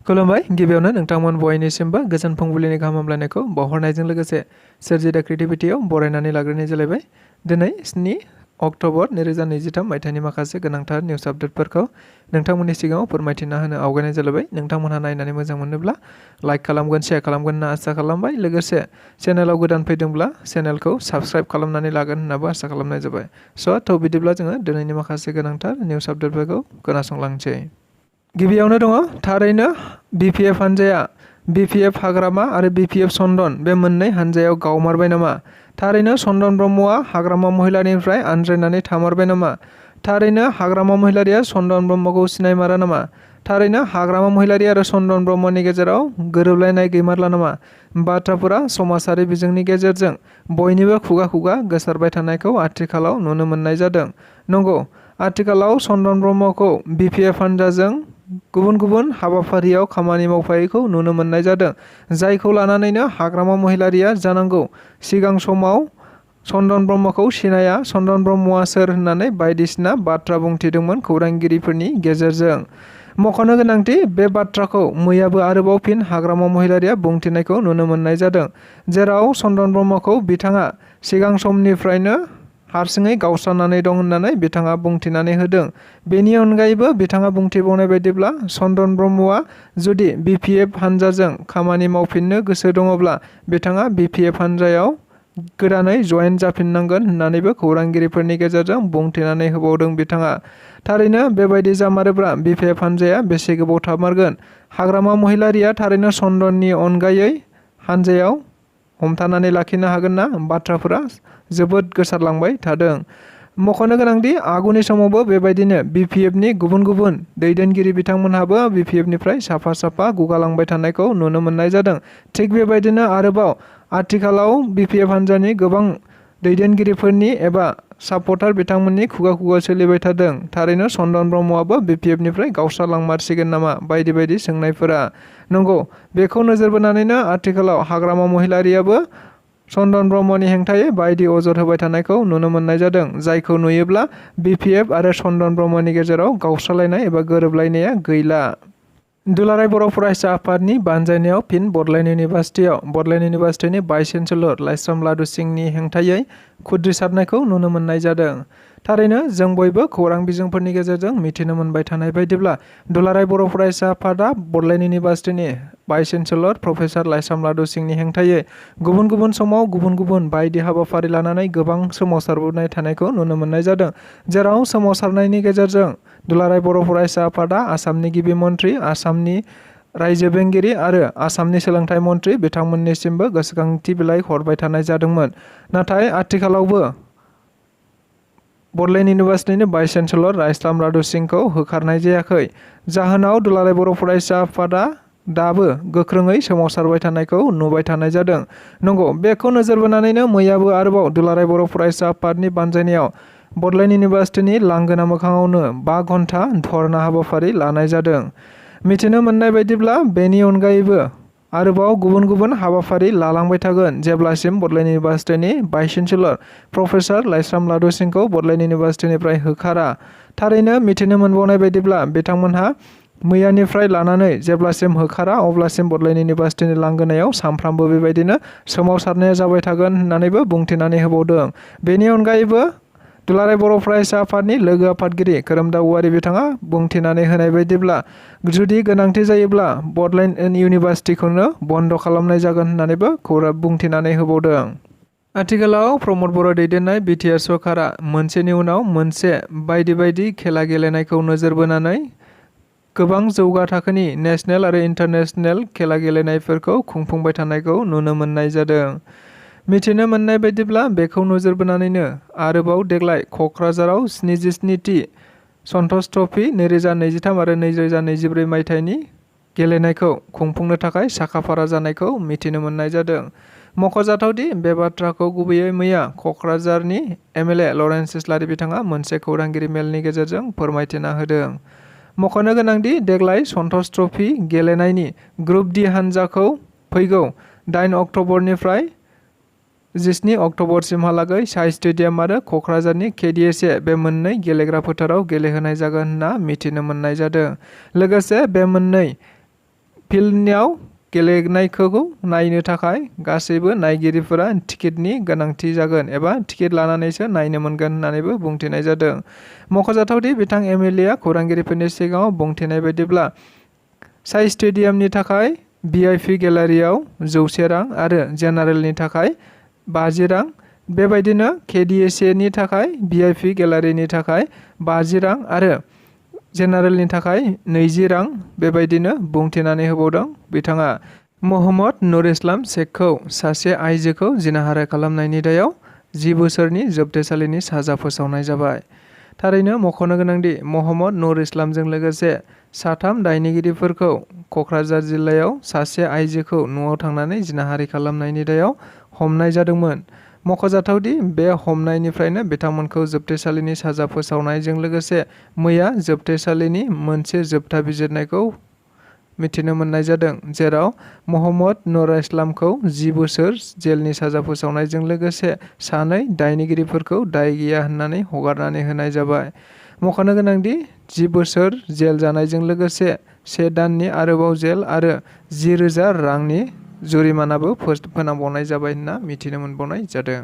खुलुमबाय गिबियावनो नोंथांमोन बयनिसिमबो गोजोन फुंबिलिनि गाहाम हामलायनायखौ बावहरनायजों लोगोसे सोरजिदा क्रिएटिभिटीआव बरायनानै लाग्रोनाय जालायबाय। दिनै 7 अक्ट'बर 2023 मायथाइनि माखासे गोनांथार निउस आपडेटफोरखौ नोंथांमोननि सिगाङाव फोरमायथिना होनो आवगायनाय जालायबाय। नोंथांमोनहा नायनानै मोजां मोनोब्ला लाइक खालामगोन, शेयार खालामगोन होनना आसा खालामबाय। लोगोसे चेनेलाव गोदान फैदोंब्ला चेनेलखौ साबस्क्राइब खालामनानै लागोन होननाबो आसा खालामनाय जाबाय। थ' बिदिब्ला जोङो दिनैनि माखासे गोनांथार निउस आपडेटफोरखौ खोनासंलांसै। गिबियावनो दङ थारैनो बिपिएफ हानजाया बिपिएफ हाग्रामा आरो बिपिएफ सन्दन बे मोननै हानजायाव गावमारबाय नामा? थारैनो सन्दन ब्रह्मआ हाग्रामा महिलारिनिफ्राय आनज्रायनानै थामारबाय नामा? थारैनो हाग्रामा महिलारिया सन्दन ब्रह्मखौ सिनायमारा नामा? थारैनो हाग्रामा महिलारि आरो सन्दन ब्रह्मनि गेजेराव गोरोबलायनाय गैमारला नामा? बाथ्राफोरा समाजारि बिजोंनि गेजेरजों बयनिबो खुगा खुगा गोसारबाय थानायखौ आथिखालाव नुनो मोननाय जादों। नंगौ, आथिखालाव सन्दन ब्रह्मखौ बिपिएफ हानजाजों गुबुन गुबुन हाबाफारियाव खामानि मावफायैखौ नुनो मोननाय जादों, जायखौ लानानैनो हाग्रामा महिलारिया जानांगौ सिगां समाव सन्दन ब्रह्मखौ सिनाया, सन्दन ब्रह्मआ सोर होननानै बायदिसिना बाथ्रा बुंथिदोंमोन खौरांगिरिफोरनि गेजेरजों। मख'नो गोनांथि बे बाथ्राखौ मैयाबो आरोबाव फिन हाग्रामा महिलारिया बुंथिनायखौ नुनो मोननाय जादों, जेराव सन्दन ब्रह्मखौ बिथाङा सिगां समनिफ्रायनो हारसिङै गावस्रानानै दं होननानै बिथाङा बुंथिनानै होदों। बेनि अनगायैबो बिथाङा बुंथिबावनाय बायदिब्ला सन्दन ब्रह्मआ जुदि बिपिएफ हानजाजों खामानि मावफिननो गोसो दङब्ला बिथाङा बिपिएफ हानजायाव गोदानै जयेन जाफिननांगोन होननानैबो खौरांगिरिफोरनि गेजेरजों बुंथिनानै होबावदों बिथाङा। थारैनो बेबायदि जामारोब्ला बिपिएफ हानजाया बेसे गोबाव थामारगोन? हाग्रामा महिलारिया थारैनो सन्दननि अनगायै हानजायाव हमथानानै लाखिनो हागोन ना? बाथ्राफोरा जोबोद गोसारलांबाय थादों। मख'नो गोनांदि आगुनि समावबो बेबायदिनो बिपिएफनि गुबुन गुबुन दैदेनगिरि बिथांमोनहाबो बिपिएफनिफ्राय साफा साफा गुगालांबाय थानायखौ नुनो मोननाय जादों। थिग बेबायदिनो आरोबाव आथिखालाव बिपिएफ हानजानि गोबां दैदेनगिरिफोरनि एबा सापर्टार बिथांमोननि खुगा खुगा सोलिबाय थादों। थारैनो सन्दन ब्रह्मआबो बिपिएफनिफ्राय गावस्रालांमारसिगोन नामा? बायदि बायदि सोंनायफोरा। नंगौ, बेखौ नोजोर बोनानैनो आथिखालाव हाग्रामा महिलारियाबो सन्दन ब्रह्मनि हेंथायै बायदि अजद होबाय थानायखौ नुनो मोननाय जादों, जायखौ नुयोब्ला बिपिएफ आरो सन्दन ब्रह्मनि गेजेराव गावस्रालायनाय एबा गोरोबलायनाया गैला। दुलाराय बर' फरायसा आफादनि बानजायनायाव फिन बड'लेण्ड इउनिभार्सिटिनि भाइस चेन्सेलर लाइस्राम लादु सिंहनि हेंथायै खुद्रिसारनायखौ नुनो मोननाय जादों। थारैनो जों बयबो खौरां बिजोंफोरनि गेजेरजों मिथिनो मोनबाय थानाय बायदिब्ला दुलाराय बर' फरायसा आफादा Bodoland इउनिभार्सिटिनि vice chancellor professor Laishram लादु सिंहनि हेंथायै गुबुन गुबुन समाव गुबुन गुबुन बायदि हाबाफारि लानानै गोबां सोमावसारबोनाय थानायखौ नुनो मोननाय जादों, जेराव सोमावसारनायनि गेजेरजों दुलाराय बर' फरायसा आफादा आसामनि गिबि मन्थ्रि, आसामनि रायजो बेंगिरि आरो आसामनि सोलोंथाइ मन्थ्रि बिथांमोननिसिमबो गोसोखांथि बिलाइ हरबाय थानाय जादोंमोन। नाथाय आथिखालावबो बड'लेण्ड इउनिभार्सिटिनि भाइस चेन्सेलर लाइस्राम लादु सिंहखौ होखारनाय जायाखै। जाहोनाव दुलाराय बर' फरायसा आफादा दाबो गोख्रोङै सोमावसारबाय थानायखौ नुबाय थानाय जादों। नंगौ, बेखौ नोजोर बोनानैनो मैयाबो आरोबाव दुलाराय बर' फरायसा आफादनि बानजायनायाव बड'लेण्ड इउनिभार्सिटिनि लांगोना मोखाङावनो 5 घन्टा धरना हाबाफारि लानाय जादों। मिथिनो मोननाय बायदिब्ला बेनि अनगायैबो आरोबाव गुबुन गुबुन हाबाफारि लालांबाय थागोन जेब्लासिम Bodoland इउनिभार्सिटिनि vice chancellor professor Laishram लादु सिंहखौ बड'लेण्ड इउनिभार्सिटिनिफ्राय होखारा। थारैनो मिथिनो मोनबावनाय बायदिब्ला बिथांमोनहा मैयानिफ्राय लानानै जेब्लासिम होखारा अब्लासिम बड'लेण्ड इउनिभार्सिटिनि लांगोनायाव सानफ्रामबो बेबायदिनो सोमावसारनाया जाबाय थागोन होननानैबो बुंथिनानै होबावदों। बेनि अनगायैबो दुलाराय बर' फरायसा आफादनि लोगो आफादगिरि खोरोमदाव औवारी बिथाङा बुंथिनानै होनाय बायदिब्ला जुदि गोनांथि जायोब्ला बड'लेण्ड इउनिभार्सिटिखौनो बन्द' खालामनाय जागोन होननानैबो बुंथिनानै होबावदों। आथिखालाव प्रमद बर' दैदेननाय बिटिआर सरकारा मोनसेनि उनाव मोनसे बायदि बायदि खेला गेलेनायखौ नोजोर बोनानै गोबां जौगा थाखोनि नेशनेल आरो इन्टारनेशनेल खेला गेलेनायफोरखौ खुंफुंबाय थानायखौ नुनो मोननाय जादों। मिथिनो मोननाय बायदिब्ला बेखौ नोजोर बोनानैनो आरोबाव देग्लाय क'क्राझाराव 77थि सन्टोष ट्रफी 2023 आरो 2024 मायथाइनि गेलेनायखौ खुंफुंनो थाखाय साखाफारा जानायखौ मिथिनो मोननाय जादों। मख'जाथावदि बे बाथ्राखौ गुबैयै मैया क'क्राझारनि एमएलए लरेन्स इस्लारि बिथाङा मोनसे खौरांगिरि मेलनि गेजेरजों फोरमायथिना होदों। मख'नो गोनांदि देग्लाय सन्टोष ट्रफी गेलेनायनि ग्रुप डि हानजाखौ फैगौ 8 अक्ट'बरनिफ्राय 17 अक्ट'बरसिमहालागै साइ स्टेडियाम आरो क'क्राझारनि केडिएसए बे मोननै गेलेग्रा फोथाराव गेलेहोनाय जागोन होनना मिथिनो मोननाय जादों। लोगोसे बे मोननै फिल्डआव गेलेनायखौ नायनो थाखाय गासैबो नायगिरिफोरा टिकेटनि गोनांथि जागोन एबा टिकेट लानानैसो नायनो मोनगोन होननानैबो बुंथिनाय जादों। मख'जाथावदि बिथां एमएलएआ खौरांगिरिफोरनि सिगाङाव बुंथिनाय बायदिब्ला साइ स्टेडियामनि थाखाय भिआइपि गेलारियाव 100 रां आरो जेनारेलनि थाखाय 50 रां, बेबायदिनो केडिएसएनि थाखाय भिआइपि गेलारिनि थाखाय 50 रां आरो जेनारेलनि थाखाय 20 रां बेबायदिनो बुंथिनानै होबावदों बिथाङा। महम्मद नुर इस्लाम शेखखौ सासे आइजोखौ जिनाहारि खालामनायनि दायाव 10 बोसोरनि जोबथेसालिनि साजा फोसावनाय जाबाय। थारैनो मख'नो गोनांदि महम्मद नुर इस्लामजों लोगोसे 3 दायनिगिरिफोरखौ क'क्राझार जिल्लायाव सासे आइजोखौ न'आव थांनानै जिनाहारि खालामनायनि दायाव हमनाय जादोंमोन। मख'जाथावदि बे हमनायनिफ्रायनो बिथांमोनखौ जोबथेसालिनि साजा फोसावनायजों लोगोसे मैया जोबथेसालिनि मोनसे जोबथा बिजिरनायखौ मिथिनो मोननाय जादों, जेराव महम्मद नुर इस्लामखौ 10 बोसोर जेलनि साजा फोसावनायजों लोगोसे 2 दायनिगिरिफोरखौ दाय गैया होननानै हगारनानै होनाय जाबाय। मख'नो गोनांदि 10 बोसोर जेल जानायजों लोगोसे 1 दाननि आरोबाव जेल आरो 10,000 रांनि जुरिमानाबो फोनांबावनाय जाबाय होनना मिथिनो मोनबावनाय जादों।